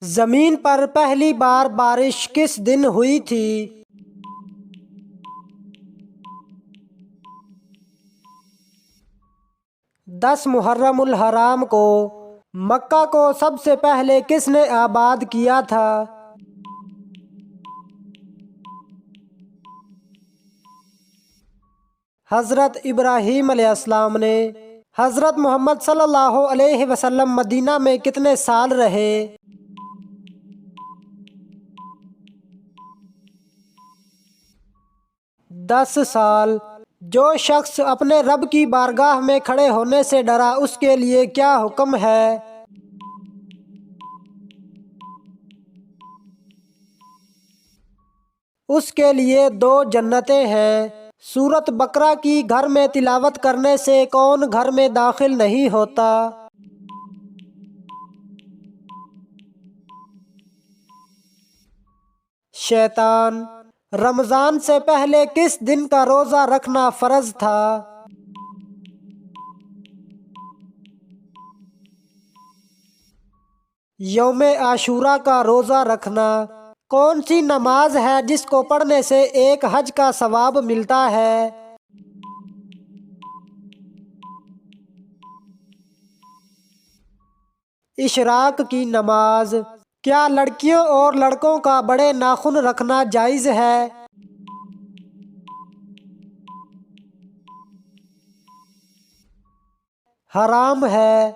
زمین پر پہلی بار بارش کس دن ہوئی تھی؟ 10 محرم الحرام کو مکہ کو سب سے پہلے کس نے آباد کیا تھا؟ حضرت ابراہیم علیہ السلام نے۔ حضرت محمد صلی اللہ علیہ وسلم مدینہ میں کتنے سال رہے؟ 10 سال۔ جو شخص اپنے رب کی بارگاہ میں کھڑے ہونے سے ڈرا اس کے لیے کیا حکم ہے؟ اس کے لیے 2 جنتیں ہیں۔ سورۃ بقرہ کی گھر میں تلاوت کرنے سے کون گھر میں داخل نہیں ہوتا؟ شیطان۔ رمضان سے پہلے کس دن کا روزہ رکھنا فرض تھا؟ یوم عاشوراء کا روزہ رکھنا۔ کون سی نماز ہے جس کو پڑھنے سے ایک حج کا ثواب ملتا ہے؟ اشراق کی نماز۔ کیا لڑکیوں اور لڑکوں کا بڑے ناخن رکھنا جائز ہے؟ حرام ہے۔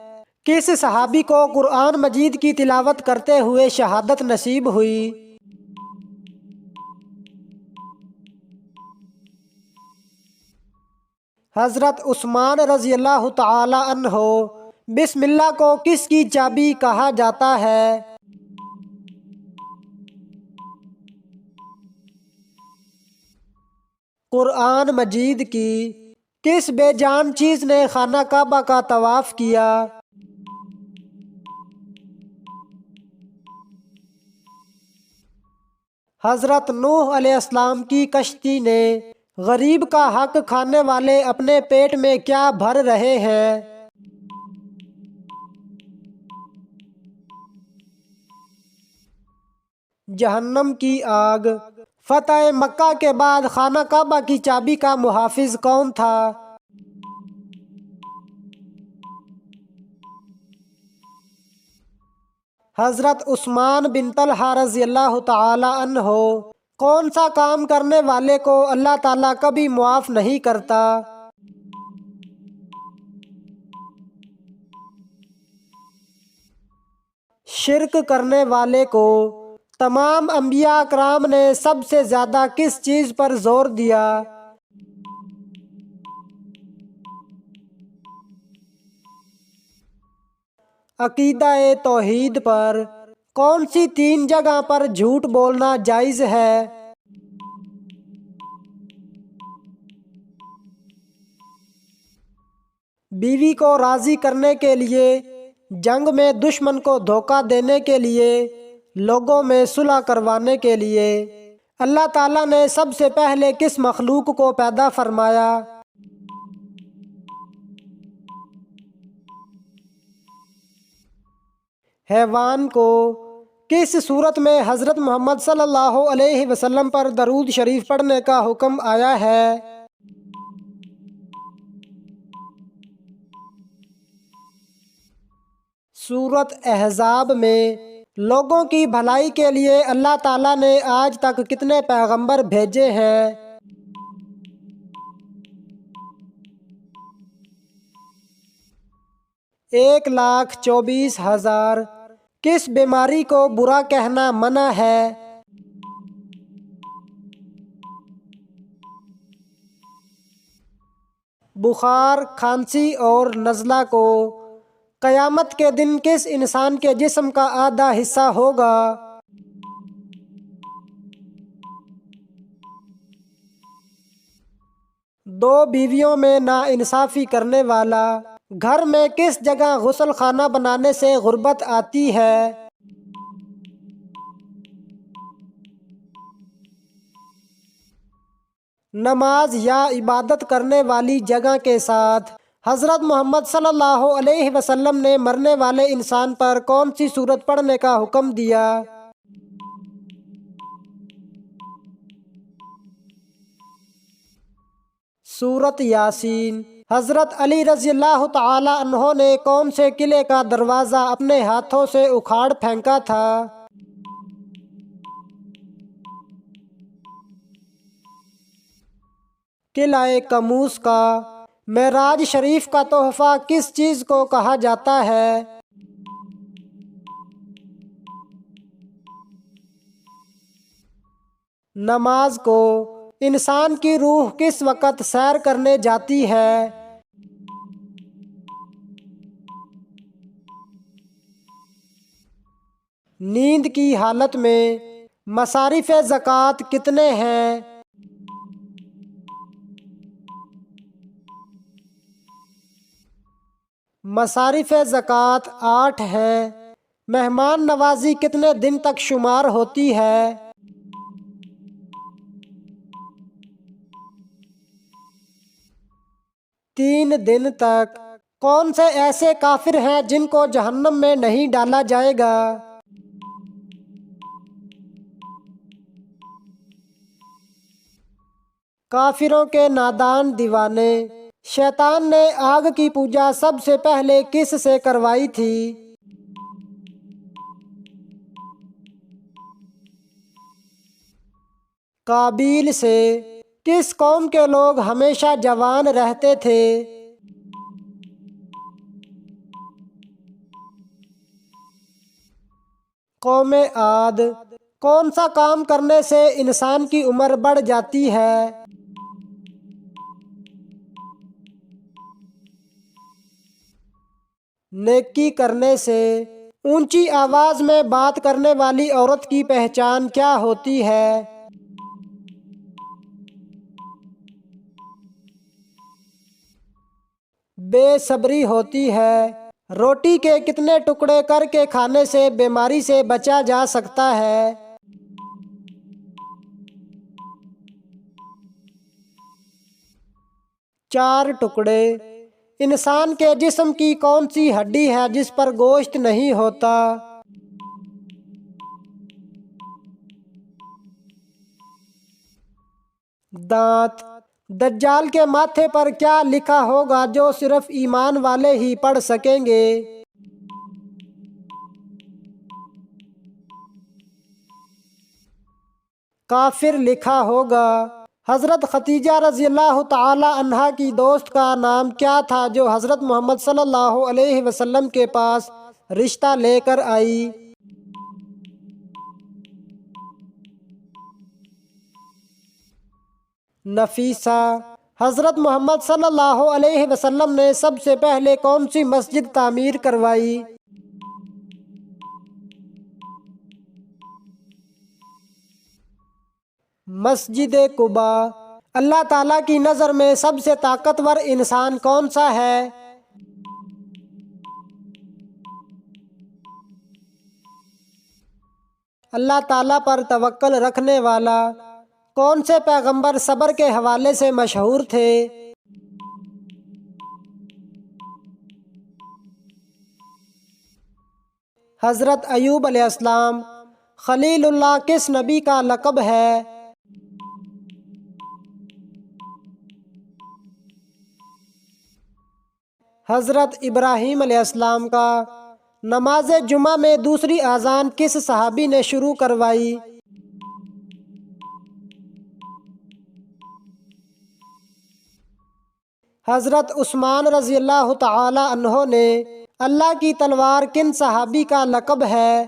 کس صحابی کو قرآن مجید کی تلاوت کرتے ہوئے شہادت نصیب ہوئی؟ حضرت عثمان رضی اللہ تعالی عنہ۔ بسم اللہ کو کس کی چابی کہا جاتا ہے؟ قرآن مجید کی۔ کس بے جان چیز نے خانہ کعبہ کا طواف کیا؟ حضرت نوح علیہ السلام کی کشتی نے۔ غریب کا حق کھانے والے اپنے پیٹ میں کیا بھر رہے ہیں؟ جہنم کی آگ۔ فتح مکہ کے بعد خانہ کعبہ کی چابی کا محافظ کون تھا؟ حضرت عثمان بن طلحہ رضی اللہ تعالی عنہ۔ کون سا کام کرنے والے کو اللہ تعالیٰ کبھی معاف نہیں کرتا؟ شرک کرنے والے کو۔ تمام انبیاء کرام نے سب سے زیادہ کس چیز پر زور دیا؟ عقیدہ توحید پر۔ کون سی 3 جگہ پر جھوٹ بولنا جائز ہے؟ بیوی کو راضی کرنے کے لیے، جنگ میں دشمن کو دھوکہ دینے کے لیے، لوگوں میں صلح کروانے کے لیے۔ اللہ تعالیٰ نے سب سے پہلے کس مخلوق کو پیدا فرمایا؟ حیوان کو۔ کس صورت میں حضرت محمد صلی اللہ علیہ وسلم پر درود شریف پڑھنے کا حکم آیا ہے؟ سورۃ احزاب میں۔ لوگوں کی بھلائی کے لیے اللہ تعالیٰ نے آج تک کتنے پیغمبر بھیجے ہیں؟ 1,24,000۔ کس بیماری کو برا کہنا منع ہے؟ بخار، کھانسی اور نزلہ کو۔ قیامت کے دن کس انسان کے جسم کا آدھا حصہ ہوگا؟ دو بیویوں میں ناانصافی کرنے والا۔ گھر میں کس جگہ غسل خانہ بنانے سے غربت آتی ہے؟ نماز یا عبادت کرنے والی جگہ کے ساتھ حضرت محمد صلی اللہ علیہ وسلم نے مرنے والے انسان پر کون سی سورت پڑھنے کا حکم دیا؟ سورت یاسین۔ حضرت علی رضی اللہ تعالی عنہ نے کون سے قلعے کا دروازہ اپنے ہاتھوں سے اکھاڑ پھینکا تھا؟ قلعہ کموس کا۔ معراج شریف کا تحفہ کس چیز کو کہا جاتا ہے؟ نماز کو۔ انسان کی روح کس وقت سیر کرنے جاتی ہے؟ نیند کی حالت میں۔ مصارف زکوٰۃ کتنے ہیں؟ مصارف زکوٰۃ 8 ہیں۔ مہمان نوازی کتنے دن تک شمار ہوتی ہے؟ 3 دن تک۔ کون سے ایسے کافر ہیں جن کو جہنم میں نہیں ڈالا جائے گا؟ کافروں کے نادان دیوانے۔ شیطان نے آگ کی پوجا سب سے پہلے کس سے کروائی تھی؟ قابیل سے۔ کس قوم کے لوگ ہمیشہ جوان رہتے تھے؟ قوم عاد۔ کون سا کام کرنے سے انسان کی عمر بڑھ جاتی ہے؟ نیکی کرنے سے۔ اونچی آواز میں بات کرنے والی عورت کی پہچان کیا ہوتی ہے؟ بے صبری ہوتی ہے۔ روٹی کے کتنے ٹکڑے کر کے کھانے سے بیماری سے بچا جا سکتا ہے؟ چار ٹکڑے۔ انسان کے جسم کی کون سی ہڈی ہے جس پر گوشت نہیں ہوتا؟ دانت۔ دجال کے ماتھے پر کیا لکھا ہوگا جو صرف ایمان والے ہی پڑھ سکیں گے؟ کافر لکھا ہوگا۔ حضرت ختیجہ رضی اللہ تعالی عنہا کی دوست کا نام کیا تھا جو حضرت محمد صلی اللہ علیہ وسلم کے پاس رشتہ لے کر آئی؟ نفیسہ۔ حضرت محمد صلی اللہ علیہ وسلم نے سب سے پہلے کون سی مسجد تعمیر کروائی؟ مسجد قباء۔ اللہ تعالیٰ کی نظر میں سب سے طاقتور انسان کون سا ہے؟ اللہ تعالیٰ پر توکل رکھنے والا۔ کون سے پیغمبر صبر کے حوالے سے مشہور تھے؟ حضرت ایوب علیہ السلام۔ خلیل اللہ کس نبی کا لقب ہے؟ حضرت ابراہیم علیہ السلام کا۔ نماز جمعہ میں دوسری اذان کس صحابی نے شروع کروائی؟ حضرت عثمان رضی اللہ تعالی عنہ نے۔ اللہ کی تلوار کن صحابی کا لقب ہے؟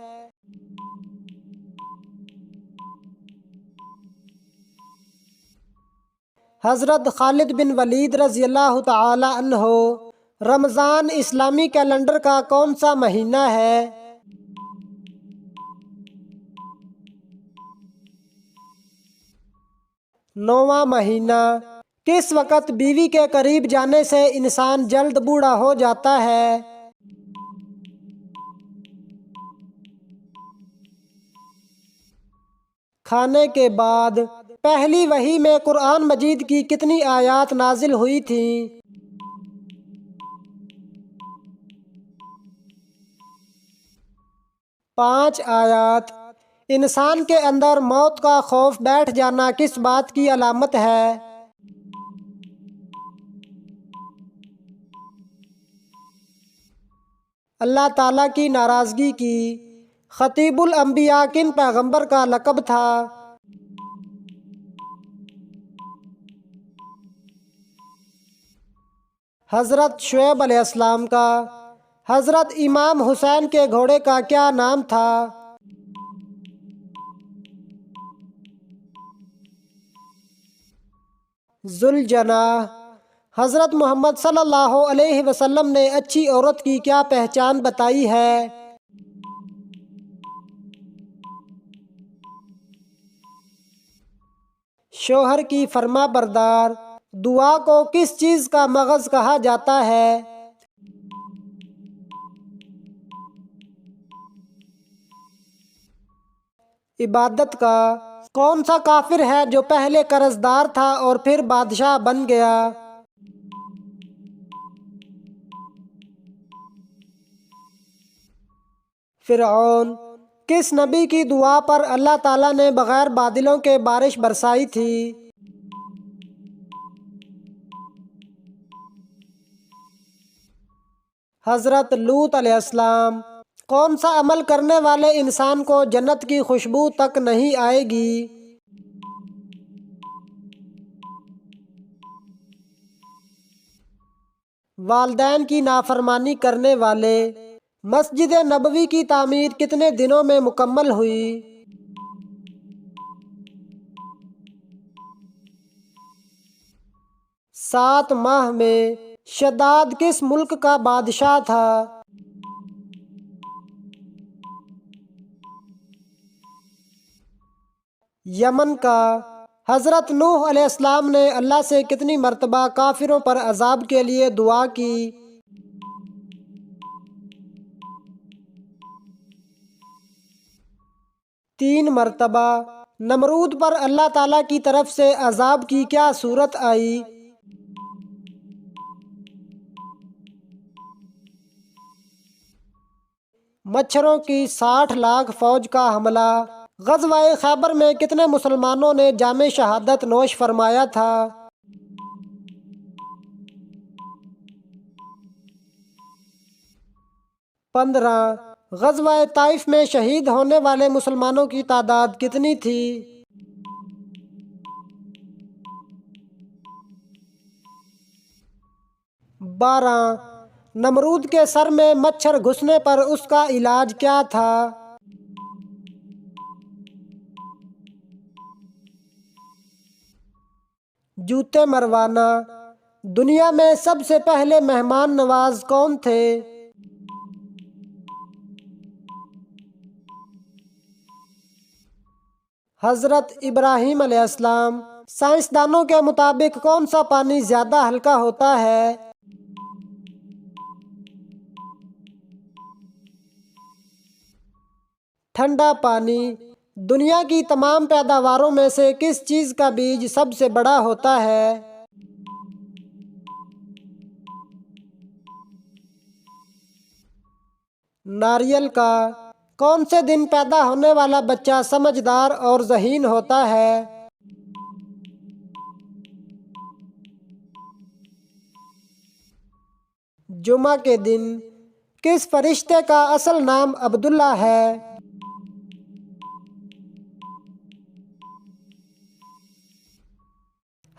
حضرت خالد بن ولید رضی اللہ تعالی عنہ۔ رمضان اسلامی کیلنڈر کا کون سا مہینہ ہے؟ نواں مہینہ۔ کس وقت بیوی کے قریب جانے سے انسان جلد بوڑھا ہو جاتا ہے؟ کھانے کے بعد۔ پہلی وحی میں قرآن مجید کی کتنی آیات نازل ہوئی تھیں؟ 5 آیات۔ انسان کے اندر موت کا خوف بیٹھ جانا کس بات کی علامت ہے؟ اللہ تعالیٰ کی ناراضگی کی۔ خطیب الانبیاء کن پیغمبر کا لقب تھا؟ حضرت شعیب علیہ السلام کا۔ حضرت امام حسین کے گھوڑے کا کیا نام تھا؟ ذوالجناح۔ حضرت محمد صلی اللہ علیہ وسلم نے اچھی عورت کی کیا پہچان بتائی ہے؟ شوہر کی فرما بردار۔ دعا کو کس چیز کا مغز کہا جاتا ہے؟ عبادت کا۔ کون سا کافر ہے جو پہلے قرض دار تھا اور پھر بادشاہ بن گیا؟ فرعون۔ کس نبی کی دعا پر اللہ تعالیٰ نے بغیر بادلوں کے بارش برسائی تھی؟ حضرت لوط علیہ السلام۔ کون سا عمل کرنے والے انسان کو جنت کی خوشبو تک نہیں آئے گی؟ والدین کی نافرمانی کرنے والے۔ مسجد نبوی کی تعمیر کتنے دنوں میں مکمل ہوئی؟ 7 ماہ میں۔ شداد کس ملک کا بادشاہ تھا؟ یمن کا۔ حضرت نوح علیہ السلام نے اللہ سے کتنی مرتبہ کافروں پر عذاب کے لیے دعا کی؟ 3 مرتبہ۔ نمرود پر اللہ تعالیٰ کی طرف سے عذاب کی کیا صورت آئی؟ مچھروں کی 60 لاکھ فوج کا حملہ۔ غزوہ خیبر میں کتنے مسلمانوں نے جام شہادت نوش فرمایا تھا؟ 15۔ غزوہ طائف میں شہید ہونے والے مسلمانوں کی تعداد کتنی تھی؟ بارہ۔ نمرود کے سر میں مچھر گھسنے پر اس کا علاج کیا تھا؟ جوتے مروانا۔ دنیا میں سب سے پہلے مہمان نواز کون تھے؟ حضرت ابراہیم علیہ السلام۔ سائنسدانوں کے مطابق کون سا پانی زیادہ ہلکا ہوتا ہے؟ ٹھنڈا پانی۔ دنیا کی تمام پیداواروں میں سے کس چیز کا بیج سب سے بڑا ہوتا ہے؟ ناریل کا۔ کون سے دن پیدا ہونے والا بچہ سمجھدار اور ذہین ہوتا ہے؟ جمعہ کے دن۔ کس فرشتے کا اصل نام عبداللہ ہے؟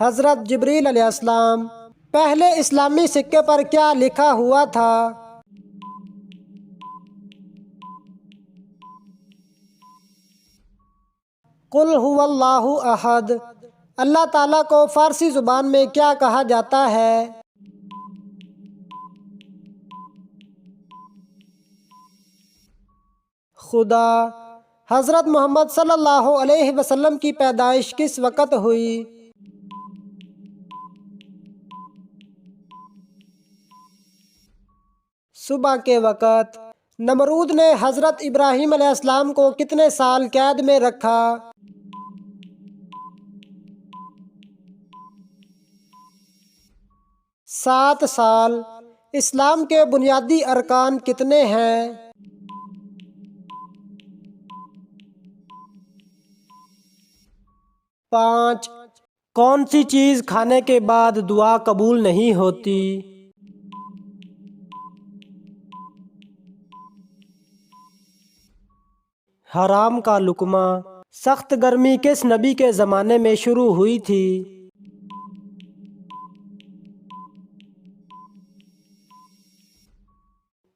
حضرت جبریل علیہ السلام۔ پہلے اسلامی سکے پر کیا لکھا ہوا تھا؟ قل هو اللہ احد۔ اللہ تعالیٰ کو فارسی زبان میں کیا کہا جاتا ہے؟ خدا۔ حضرت محمد صلی اللہ علیہ وسلم کی پیدائش کس وقت ہوئی؟ صبح کے وقت۔ نمرود نے حضرت ابراہیم علیہ السلام کو کتنے سال قید میں رکھا؟ 7 سال۔ اسلام کے بنیادی ارکان کتنے ہیں؟ 5. کون سی چیز کھانے کے بعد دعا قبول نہیں ہوتی؟ حرام کا لقمہ. سخت گرمی کس نبی کے زمانے میں شروع ہوئی تھی؟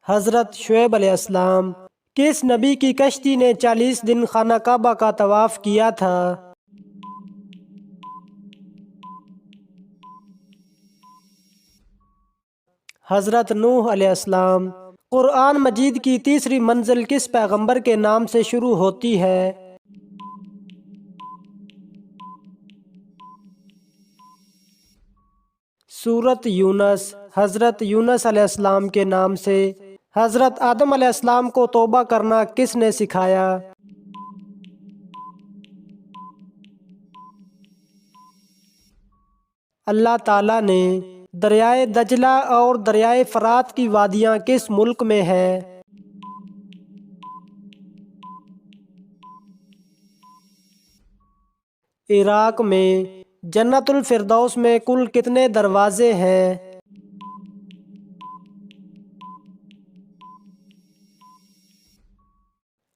حضرت شعیب علیہ السلام. کس نبی کی کشتی نے 40 دن خانہ کعبہ کا طواف کیا تھا؟ حضرت نوح علیہ السلام. قرآن مجید کی تیسری منزل کس پیغمبر کے نام سے شروع ہوتی ہے؟ سورۃ یونس. حضرت یونس علیہ السلام کے نام سے. حضرت آدم علیہ السلام کو توبہ کرنا کس نے سکھایا؟ اللہ تعالیٰ نے. دریائے دجلہ اور دریائے فرات کی وادیاں کس ملک میں ہیں؟ عراق میں. جنت الفردوس میں کل کتنے دروازے ہیں؟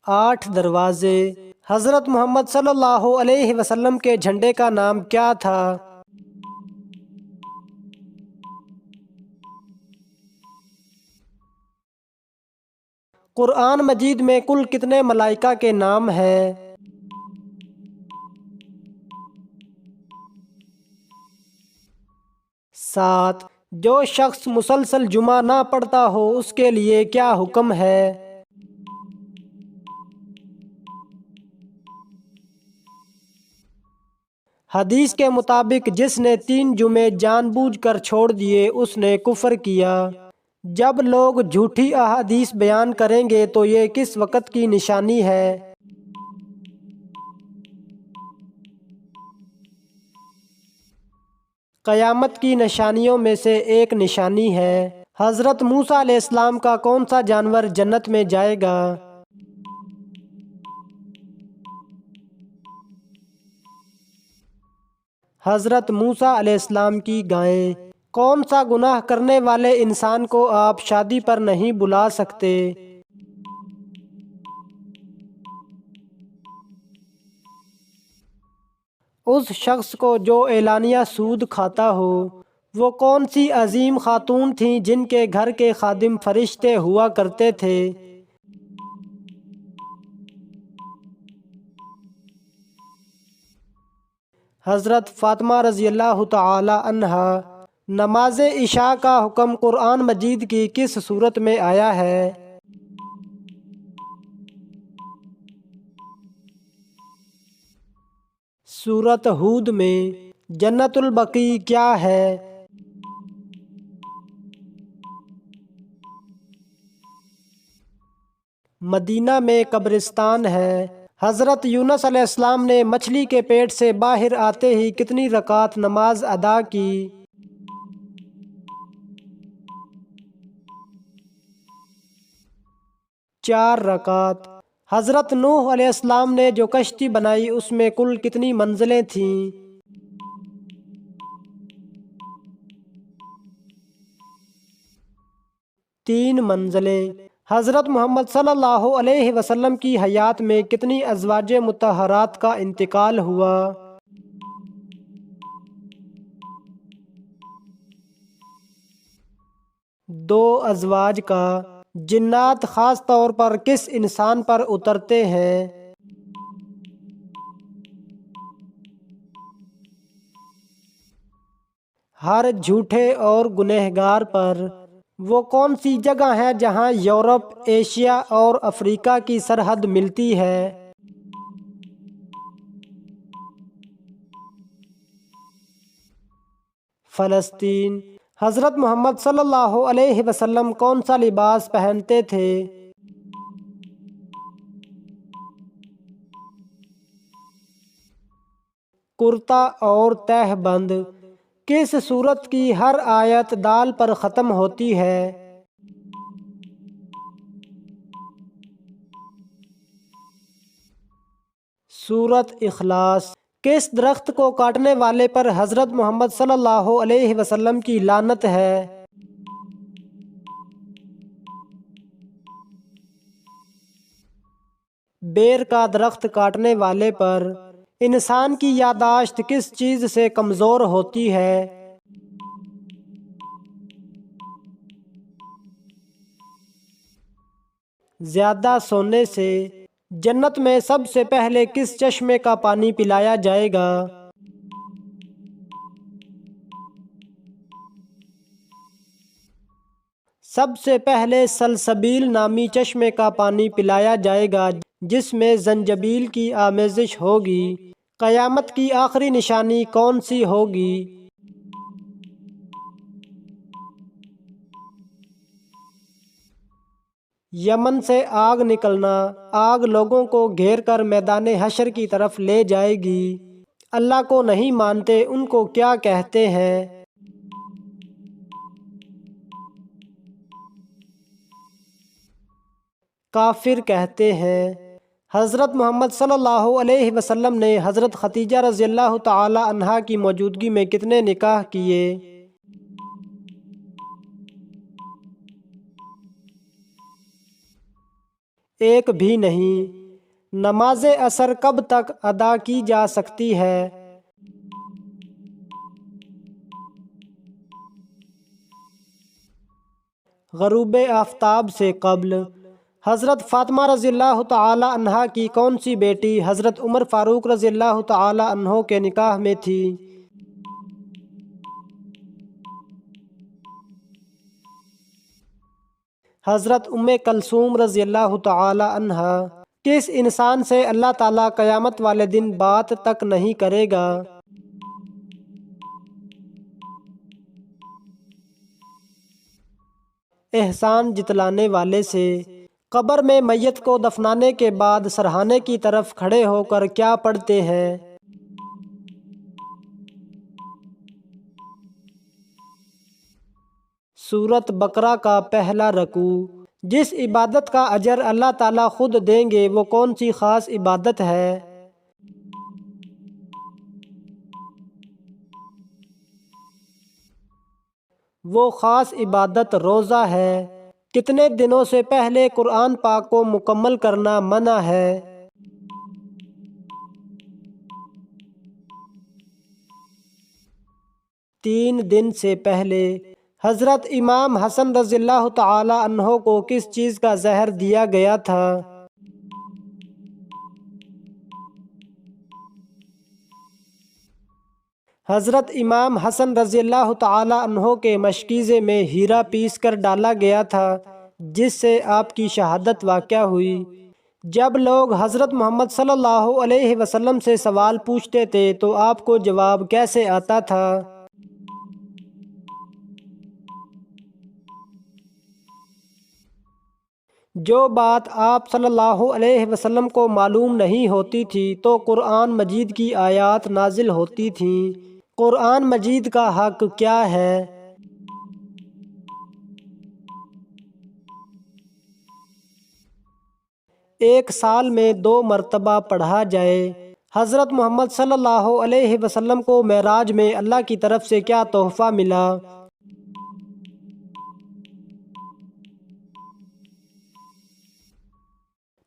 8 دروازے. حضرت محمد صلی اللہ علیہ وسلم کے جھنڈے کا نام کیا تھا؟ قرآن مجید میں کل کتنے ملائکہ کے نام ہیں؟ 7. جو شخص مسلسل جمعہ نہ پڑھتا ہو اس کے لیے کیا حکم ہے؟ حدیث کے مطابق جس نے 3 جمعے جان بوجھ کر چھوڑ دیے اس نے کفر کیا. جب لوگ جھوٹی احادیث بیان کریں گے تو یہ کس وقت کی نشانی ہے؟ قیامت کی نشانیوں میں سے ایک نشانی ہے. حضرت موسیٰ علیہ السلام کا کون سا جانور جنت میں جائے گا؟ حضرت موسیٰ علیہ السلام کی گائیں. کون سا گناہ کرنے والے انسان کو آپ شادی پر نہیں بلا سکتے؟ اس شخص کو جو اعلانیہ سود کھاتا ہو. وہ کون سی عظیم خاتون تھیں جن کے گھر کے خادم فرشتے ہوا کرتے تھے؟ حضرت فاطمہ رضی اللہ تعالی عنہا. نماز عشاء کا حکم قرآن مجید کی کس صورت میں آیا ہے؟ سورۃ ہود میں. جنت البقیع کیا ہے؟ مدینہ میں قبرستان ہے. حضرت یونس علیہ السلام نے مچھلی کے پیٹ سے باہر آتے ہی کتنی رکعت نماز ادا کی؟ 4 رکعت. حضرت نوح علیہ السلام نے جو کشتی بنائی اس میں کل کتنی منزلیں تھیں؟ 3 منزلیں. حضرت محمد صلی اللہ علیہ وسلم کی حیات میں کتنی ازواج مطہرات کا انتقال ہوا؟ 2 ازواج کا. جنات خاص طور پر کس انسان پر اترتے ہیں؟ ہر جھوٹے اور گنہگار پر. وہ کون سی جگہ ہے جہاں یورپ، ایشیا اور افریقہ کی سرحد ملتی ہے؟ فلسطین. حضرت محمد صلی اللہ علیہ وسلم کون سا لباس پہنتے تھے؟ کرتا اور تہہ بند. کس سورت کی ہر آیت دال پر ختم ہوتی ہے؟ سورت اخلاص. کس درخت کو کاٹنے والے پر حضرت محمد صلی اللہ علیہ وسلم کی لعنت ہے؟ بیر کا درخت کاٹنے والے پر انسان کی یادداشت کس چیز سے کمزور ہوتی ہے؟ زیادہ سونے سے۔ جنت میں سب سے پہلے کس چشمے کا پانی پلایا جائے گا؟ سب سے پہلے سلسبیل نامی چشمے کا پانی پلایا جائے گا جس میں زنجبیل کی آمیزش ہوگی۔ قیامت کی آخری نشانی کون سی ہوگی؟ یمن سے آگ نکلنا۔ آگ لوگوں کو گھیر کر میدان حشر کی طرف لے جائے گی۔ اللہ کو نہیں مانتے ان کو کیا کہتے ہیں؟ کافر کہتے ہیں۔ حضرت محمد صلی اللہ علیہ وسلم نے حضرت خدیجہ رضی اللہ تعالی عنہا کی موجودگی میں کتنے نکاح کیے؟ ایک بھی نہیں۔ نماز عصر کب تک ادا کی جا سکتی ہے؟ غروب آفتاب سے قبل۔ حضرت فاطمہ رضی اللہ تعالی عنہا کی کون سی بیٹی حضرت عمر فاروق رضی اللہ تعالی عنہ کے نکاح میں تھی؟ حضرت ام کلثوم رضی اللہ تعالی عنہا۔ کس انسان سے اللہ تعالیٰ قیامت والے دن بات تک نہیں کرے گا؟ احسان جتلانے والے سے۔ قبر میں میت کو دفنانے کے بعد سرہانے کی طرف کھڑے ہو کر کیا پڑھتے ہیں؟ سورۃ بقرہ کا پہلا رکوع۔ جس عبادت کا اجر اللہ تعالیٰ خود دیں گے وہ کون سی خاص عبادت ہے؟ وہ خاص عبادت روزہ ہے۔ کتنے دنوں سے پہلے قرآن پاک کو مکمل کرنا منع ہے؟ 3 دن سے پہلے۔ حضرت امام حسن رضی اللہ تعالی عنہ کو کس چیز کا زہر دیا گیا تھا؟ حضرت امام حسن رضی اللہ تعالی عنہ کے مشکیزے میں ہیرا پیس کر ڈالا گیا تھا جس سے آپ کی شہادت واقع ہوئی۔ جب لوگ حضرت محمد صلی اللہ علیہ وسلم سے سوال پوچھتے تھے تو آپ کو جواب کیسے آتا تھا؟ جو بات آپ صلی اللہ علیہ وسلم کو معلوم نہیں ہوتی تھی تو قرآن مجید کی آیات نازل ہوتی تھیں۔ قرآن مجید کا حق کیا ہے؟ ایک سال میں 2 مرتبہ پڑھا جائے۔ حضرت محمد صلی اللہ علیہ وسلم کو معراج میں اللہ کی طرف سے کیا تحفہ ملا؟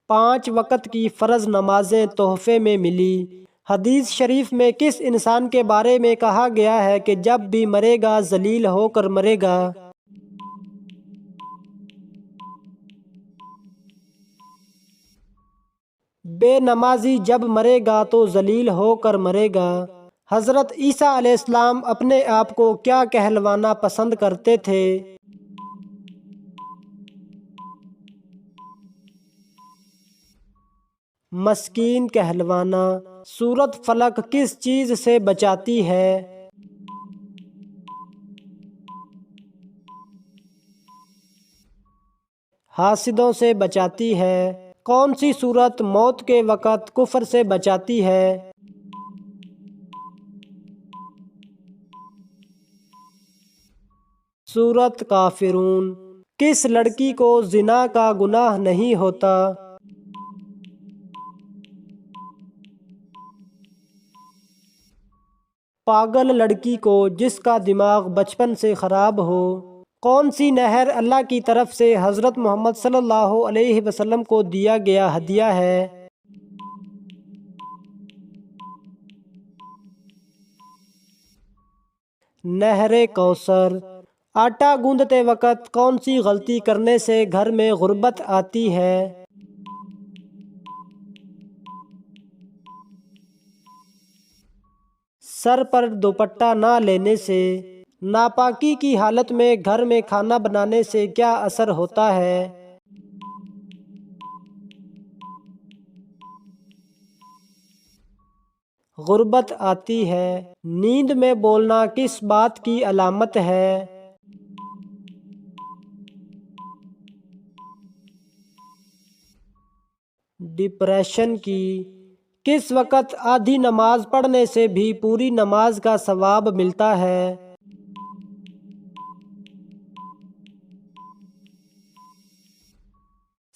پانچ وقت کی فرض نمازیں تحفے میں ملی۔ حدیث شریف میں کس انسان کے بارے میں کہا گیا ہے کہ جب بھی مرے گا ذلیل ہو کر مرے گا؟ بے نمازی جب مرے گا تو ذلیل ہو کر مرے گا۔ حضرت عیسیٰ علیہ السلام اپنے آپ کو کیا کہلوانا پسند کرتے تھے؟ مسکین کہلوانا۔ سورۃ فلق کس چیز سے بچاتی ہے؟ حاسدوں سے بچاتی ہے۔ کون سی سورت موت کے وقت کفر سے بچاتی ہے؟ سورۃ کافرون۔ کس لڑکی کو زنا کا گناہ نہیں ہوتا؟ پاگل لڑکی کو جس کا دماغ بچپن سے خراب ہو؟ کون سی نہر اللہ کی طرف سے حضرت محمد صلی اللہ علیہ وسلم کو دیا گیا ہدیہ ہے؟ نہر کوثر۔ آٹا گوندتے وقت کون سی غلطی کرنے سے گھر میں غربت آتی ہے؟ سر پر دوپٹہ نہ لینے سے۔ ناپاکی کی حالت میں گھر میں کھانا بنانے سے کیا اثر ہوتا ہے؟ غربت آتی ہے۔ نیند میں بولنا کس بات کی علامت ہے؟ ڈپریشن کی۔ کس وقت آدھی نماز پڑھنے سے بھی پوری نماز کا ثواب ملتا ہے؟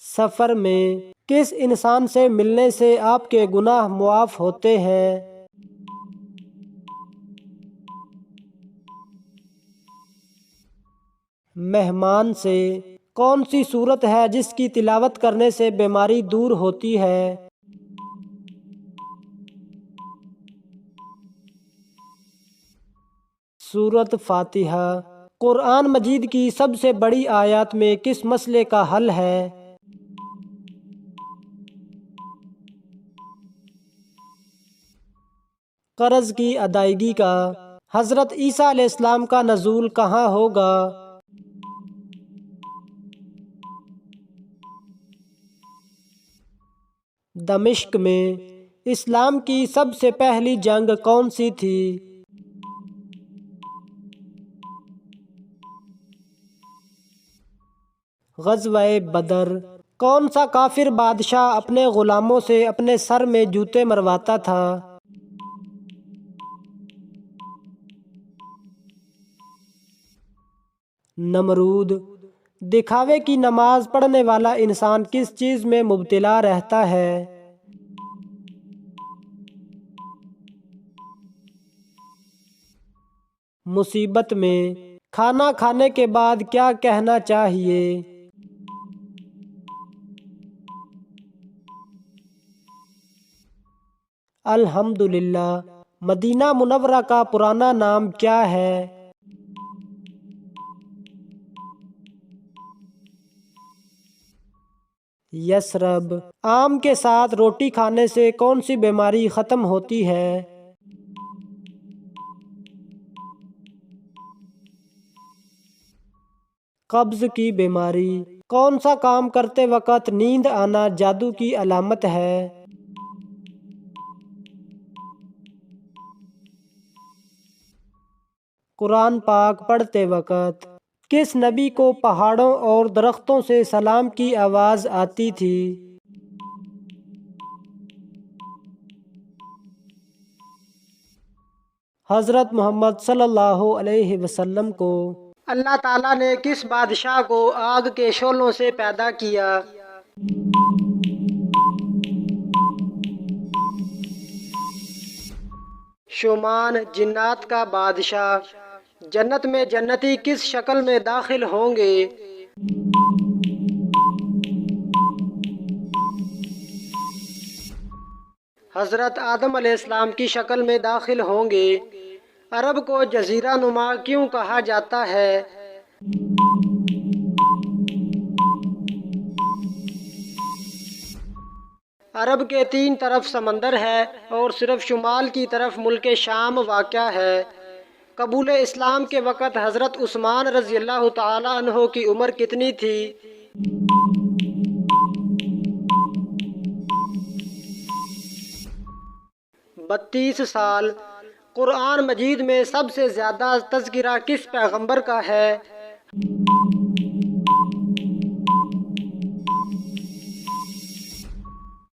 سفر میں۔ کس انسان سے ملنے سے آپ کے گناہ معاف ہوتے ہیں؟ مہمان سے۔ کون سی سورت ہے جس کی تلاوت کرنے سے بیماری دور ہوتی ہے؟ سورت فاتحہ۔ قرآن مجید کی سب سے بڑی آیات میں کس مسئلے کا حل ہے؟ قرض کی ادائیگی کا۔ حضرت عیسیٰ علیہ السلام کا نزول کہاں ہوگا؟ دمشق میں۔ اسلام کی سب سے پہلی جنگ کون سی تھی؟ غزوہ بدر۔ کون سا کافر بادشاہ اپنے غلاموں سے اپنے سر میں جوتے مرواتا تھا؟ نمرود۔ دکھاوے کی نماز پڑھنے والا انسان کس چیز میں مبتلا رہتا ہے؟ مصیبت میں۔ کھانا کھانے کے بعد کیا کہنا چاہیے؟ الحمدللہ۔ مدینہ منورہ کا پرانا نام کیا ہے؟ یثرب۔ آم کے ساتھ روٹی کھانے سے کون سی بیماری ختم ہوتی ہے؟ قبض کی بیماری۔ کون سا کام کرتے وقت نیند آنا جادو کی علامت ہے؟ قرآن پاک پڑھتے وقت۔ کس نبی کو پہاڑوں اور درختوں سے سلام کی آواز آتی تھی؟ حضرت محمد صلی اللہ علیہ وسلم کو۔ اللہ تعالیٰ نے کس بادشاہ کو آگ کے شعلوں سے پیدا کیا؟ شومان، جنات کا بادشاہ۔ جنت میں جنتی کس شکل میں داخل ہوں گے؟ حضرت آدم علیہ السلام کی شکل میں داخل ہوں گے۔ عرب کو جزیرہ نما کیوں کہا جاتا ہے؟ عرب کے 3 طرف سمندر ہے اور صرف شمال کی طرف ملک شام واقع ہے۔ قبول اسلام کے وقت حضرت عثمان رضی اللہ تعالی عنہ کی عمر کتنی تھی؟ 32 سال۔ قرآن مجید میں سب سے زیادہ تذکرہ کس پیغمبر کا ہے؟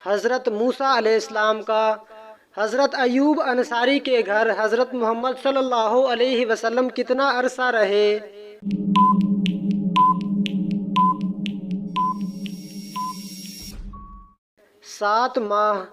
حضرت موسیٰ علیہ السلام کا۔ حضرت ایوب انصاری کے گھر حضرت محمد صلی اللہ علیہ وسلم کتنا عرصہ رہے؟ 7 ماہ۔